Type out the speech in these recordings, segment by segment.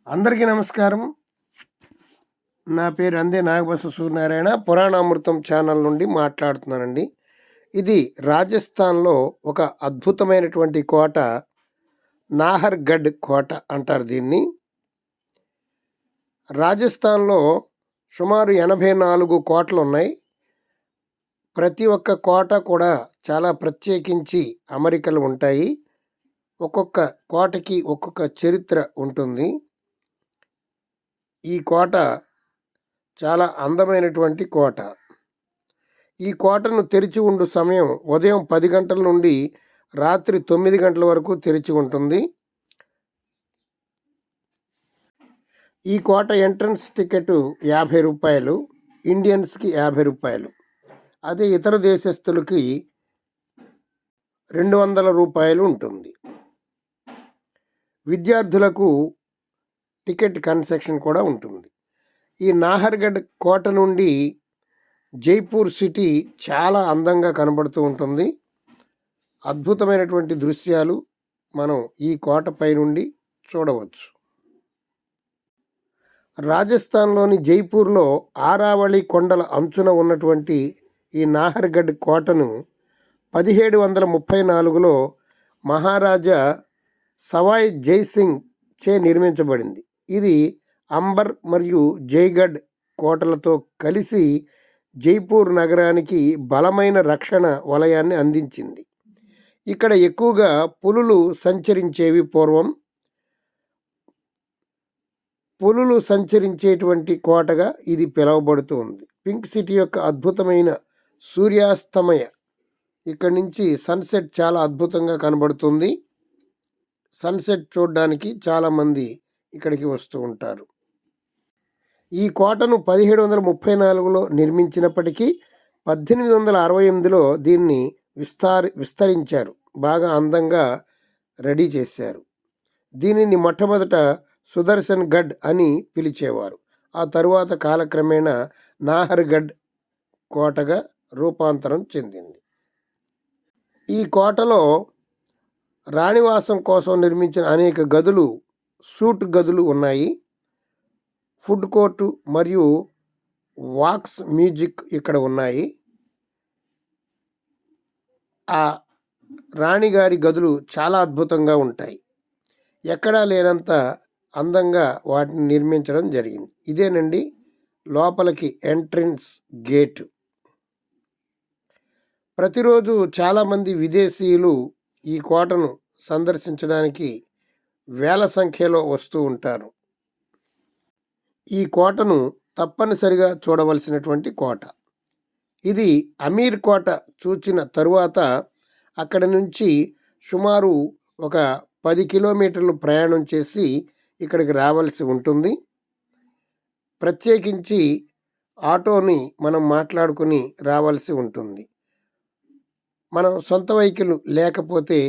అందరికీ నమస్కారం. నా పేరు అందే నాగబస సూర్యనారాయణ. పురాణామృతం ఛానల్ నుండి మాట్లాడుతున్నానండి. ఇది రాజస్థాన్లో ఒక అద్భుతమైనటువంటి కోట, నాహర్గఢ్ కోట అంటారు దీన్ని. రాజస్థాన్లో సుమారు 84 కోటలు ఉన్నాయి. ప్రతి ఒక్క కోట కూడా చాలా ప్రత్యేకించి అమరికలు ఉంటాయి. ఒక్కొక్క కోటకి ఒక్కొక్క చరిత్ర ఉంటుంది. ఈ కోట చాలా అందమైనటువంటి కోట. ఈ కోటను తెరిచి ఉండు సమయం ఉదయం 10 గంటల నుండి రాత్రి 9 గంటల వరకు తెరిచి ఉంటుంది. ఈ కోట ఎంట్రన్స్ టికెట్ 50 రూపాయలు, ఇండియన్స్కి 50 రూపాయలు. అదే ఇతర దేశస్తులకి 200 రూపాయలు ఉంటుంది. విద్యార్థులకు టికెట్ కన్సెషన్ కూడా ఉంటుంది. ఈ నాహర్గఢ్ కోట నుండి జైపూర్ సిటీ చాలా అందంగా కనబడుతూ ఉంటుంది. అద్భుతమైనటువంటి దృశ్యాలు మనం ఈ కోటపై నుండి చూడవచ్చు. రాజస్థాన్లోని జైపూర్లో ఆరావళి కొండల అంచున ఉన్నటువంటి ఈ నాహర్గఢ్ కోటను 1734లో మహారాజా సవాయ్ జైసింగ్ చే నిర్మించబడింది. ఇది అంబర్ మరియు జైగఢ్ కోటలతో కలిసి జైపూర్ నగరానికి బలమైన రక్షణ వలయాన్ని అందించింది. ఇక్కడ ఎక్కువగా పులులు సంచరించేవి. పూర్వం పులులు సంచరించేటువంటి కోటగా ఇది పిలువబడుతూ ఉంది. పింక్ సిటీ యొక్క అద్భుతమైన సూర్యాస్తమయ ఇక్కడి నుంచి సన్సెట్ చాలా అద్భుతంగా కనబడుతుంది. సన్సెట్ చూడడానికి చాలామంది ఇక్కడికి వస్తూ ఉంటారు. ఈ కోటను 1734లో నిర్మించినప్పటికీ 1868లో దీన్ని విస్తరించారు. బాగా అందంగా రెడీ చేశారు. దీనిని మొట్టమొదట సుదర్శన్ గఢ్ అని పిలిచేవారు. ఆ తరువాత కాలక్రమేణా నాహర్గఢ్ కోటగా రూపాంతరం చెందింది. ఈ కోటలో రాణివాసం కోసం నిర్మించిన అనేక గదులు, సూట్ గదులు ఉన్నాయి. ఫుడ్ కోర్టు మరియు వాక్స్ మ్యూజిక్ ఇక్కడ ఉన్నాయి. ఆ రాణిగారి గదులు చాలా అద్భుతంగా ఉంటాయి. ఎక్కడా లేనంత అందంగా వాటిని నిర్మించడం జరిగింది. ఇదేనండి లోపలికి ఎంట్రన్స్ గేటు. ప్రతిరోజు చాలామంది విదేశీయులు ఈ కోటను సందర్శించడానికి వేల సంఖ్యలో వస్తూ ఉంటారు. ఈ కోటను తప్పనిసరిగా చూడవలసినటువంటి కోట. ఇది అమీర్ కోట చూచిన తరువాత అక్కడి నుంచి సుమారు ఒక 10 కిలోమీటర్లు ప్రయాణం చేసి ఇక్కడికి రావాల్సి ఉంటుంది. ప్రత్యేకించి ఆటోని మనం మాట్లాడుకుని రావాల్సి ఉంటుంది. మనం సొంత వెహికల్ లేకపోతే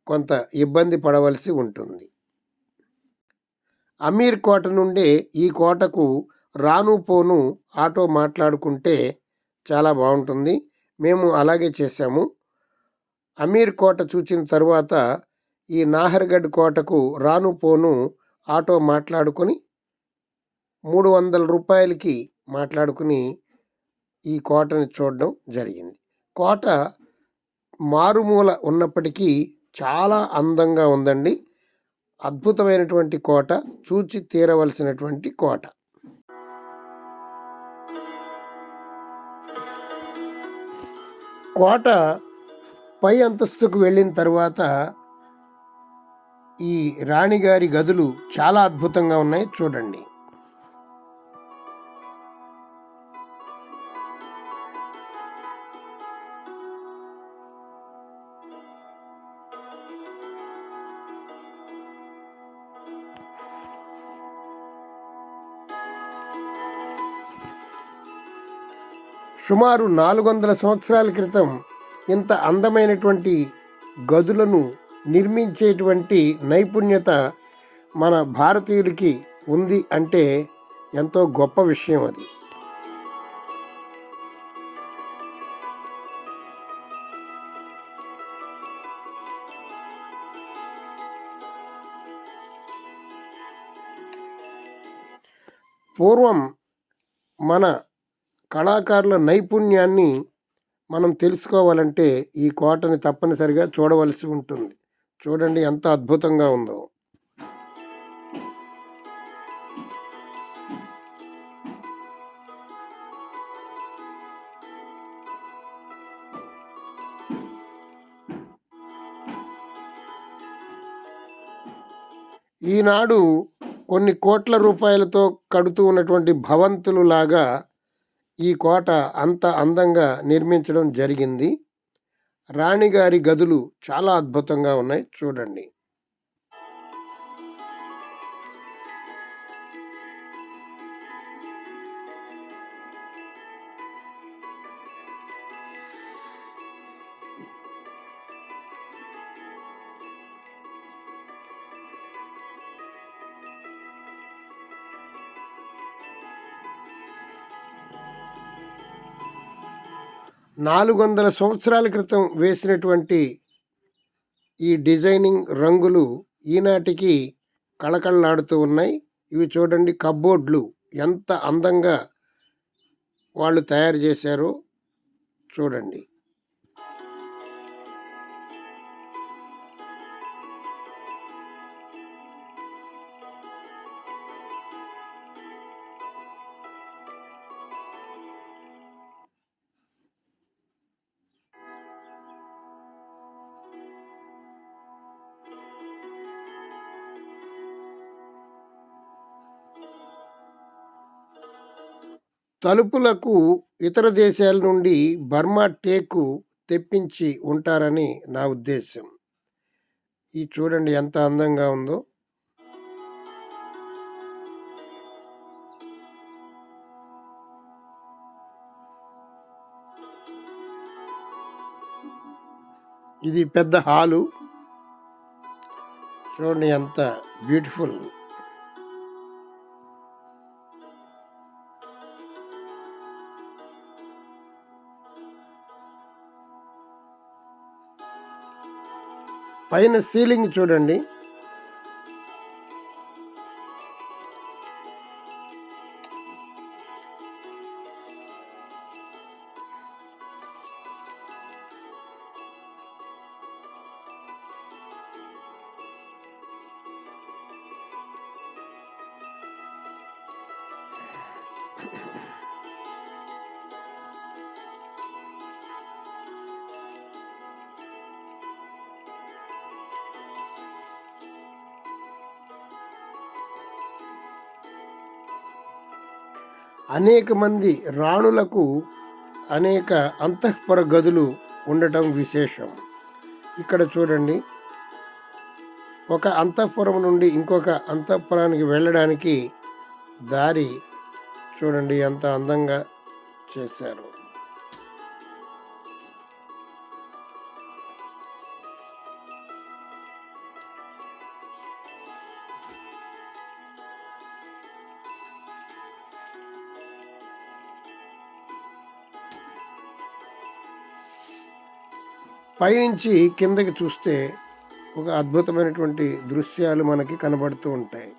కొంత ఇబ్బంది పడవలసి ఉంటుంది. అమీర్ కోట నుండే ఈ కోటకు రాను పోను ఆటో మాట్లాడుకుంటే చాలా బాగుంటుంది. మేము అలాగే చేశాము. అమీర్ కోట చూసిన తర్వాత ఈ నాహర్గఢ్ కోటకు రాను పోను ఆటో మాట్లాడుకొని 300 రూపాయలకి మాట్లాడుకుని ఈ కోటని చూడడం జరిగింది. కోట మారుమూల ఉన్నప్పటికీ చాలా అందంగా ఉందండి. అద్భుతమైనటువంటి కోట, చూచి తీరవలసినటువంటి కోట. కోట పై అంతస్తుకు వెళ్ళిన తర్వాత ఈ రాణిగారి గదులు చాలా అద్భుతంగా ఉన్నాయి. చూడండి. సుమారు 400 సంవత్సరాల క్రితం ఇంత అందమైనటువంటి గదులను నిర్మించేటువంటి నైపుణ్యత మన భారతీయులకి ఉంది అంటే ఎంతో గొప్ప విషయం అది. పూర్వం మన కళాకారుల నైపుణ్యాన్ని మనం తెలుసుకోవాలంటే ఈ కోటని తప్పనిసరిగా చూడవలసి ఉంటుంది. చూడండి ఎంత అద్భుతంగా ఉందో. ఈనాడు కొన్ని కోట్ల రూపాయలతో కడుతూ ఉన్నటువంటి భవంతులు లాగా ఈ కోట అంత అందంగా నిర్మించడం జరిగింది. రాణిగారి గదులు చాలా అద్భుతంగా ఉన్నాయి చూడండి. నాలుగు వందల సంవత్సరాల క్రితం వేసినటువంటి ఈ డిజైనింగ్ రంగులు ఈనాటికి కళకళలాడుతూ ఉన్నాయి. ఇవి చూడండి కబ్బోర్డ్లు ఎంత అందంగా వాళ్ళు తయారు చేశారో చూడండి. తలుపులకు ఇతర దేశాల నుండి బర్మా టేకు తెప్పించి ఉంటారని నా ఉద్దేశం. ఇది చూడండి ఎంత అందంగా ఉందో. ఇది పెద్ద హాలు చూడండి ఎంత బ్యూటిఫుల్. పైన సీలింగ్ చూడండి. అనేక మంది రాణులకు అనేక అంతఃపుర గదులు ఉండటం విశేషం. ఇక్కడ చూడండి ఒక అంతఃపురం నుండి ఇంకొక అంతఃపురానికి వెళ్ళడానికి దారి చూడండి ఎంత అందంగా చేశారు. పైనుంచి కిందకి చూస్తే ఒక అద్భుతమైనటువంటి దృశ్యాలు మనకి కనబడుతూ ఉంటాయి.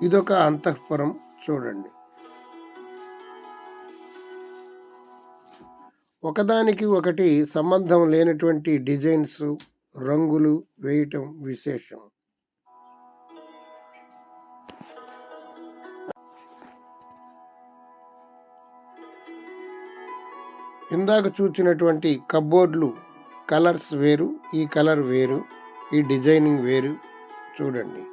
ఇదొక అంతఃపురం చూడండి. ఒకదానికి ఒకటి సంబంధం లేనటువంటి డిజైన్స్ రంగులు వేయటం విశేషం. ఇందాక చూచినటువంటి కబ్బోర్డ్లు కలర్స్ వేరు, ఈ కలర్ వేరు, ఈ డిజైనింగ్ వేరు చూడండి.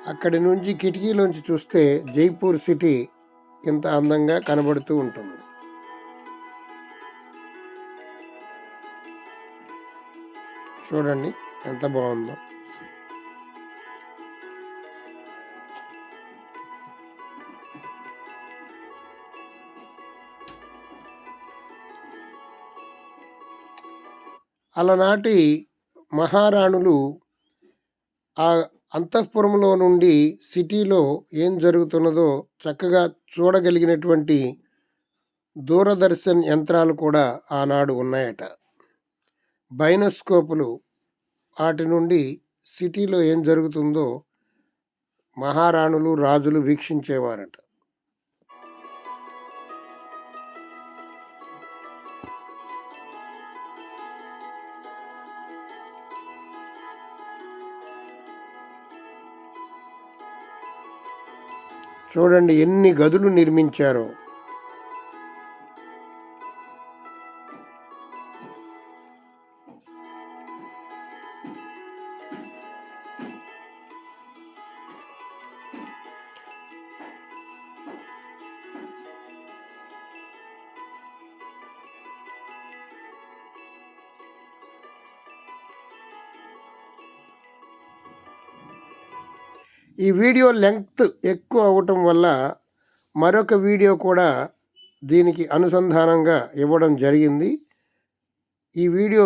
అక్కడి నుంచి కిటికీలోంచి చూస్తే జైపూర్ సిటీ ఇంత అందంగా కనబడుతూ ఉంటుంది. చూడండి ఎంత బాగుందో. అలనాటి మహారాణులు ఆ అంతఃపురంలో నుండి సిటీలో ఏం జరుగుతున్నదో చక్కగా చూడగలిగినటువంటి దూరదర్శన్ యంత్రాలు కూడా ఆనాడు ఉన్నాయట. బైనోస్కోపులు, వాటి నుండి సిటీలో ఏం జరుగుతుందో మహారాణులు, రాజులు వీక్షించేవారట. చూడండి ఎన్ని గదులు నిర్మించారో. ఈ వీడియో లెంగ్త్ ఎక్కువ అవటం వల్ల మరొక వీడియో కూడా దీనికి అనుసంధానంగా ఇవ్వడం జరిగింది. ఈ వీడియో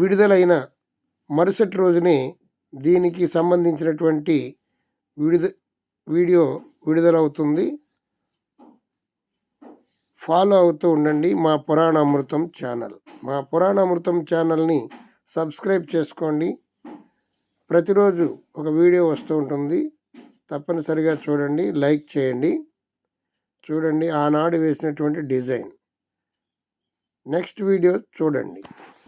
విడుదలైన మరుసటి రోజునే దీనికి సంబంధించినటువంటి వీడియో విడుదలవుతుంది. ఫాలో అవుతూ ఉండండి మా పురాణామృతం ఛానల్. మా పురాణామృతం ఛానల్ని సబ్స్క్రైబ్ చేసుకోండి. ప్రతిరోజు ఒక వీడియో వస్తూ ఉంటుంది. తప్పనిసరిగా చూడండి, లైక్ చేయండి. చూడండి ఆనాడు వేసినటువంటి డిజైన్. నెక్స్ట్ వీడియో చూడండి.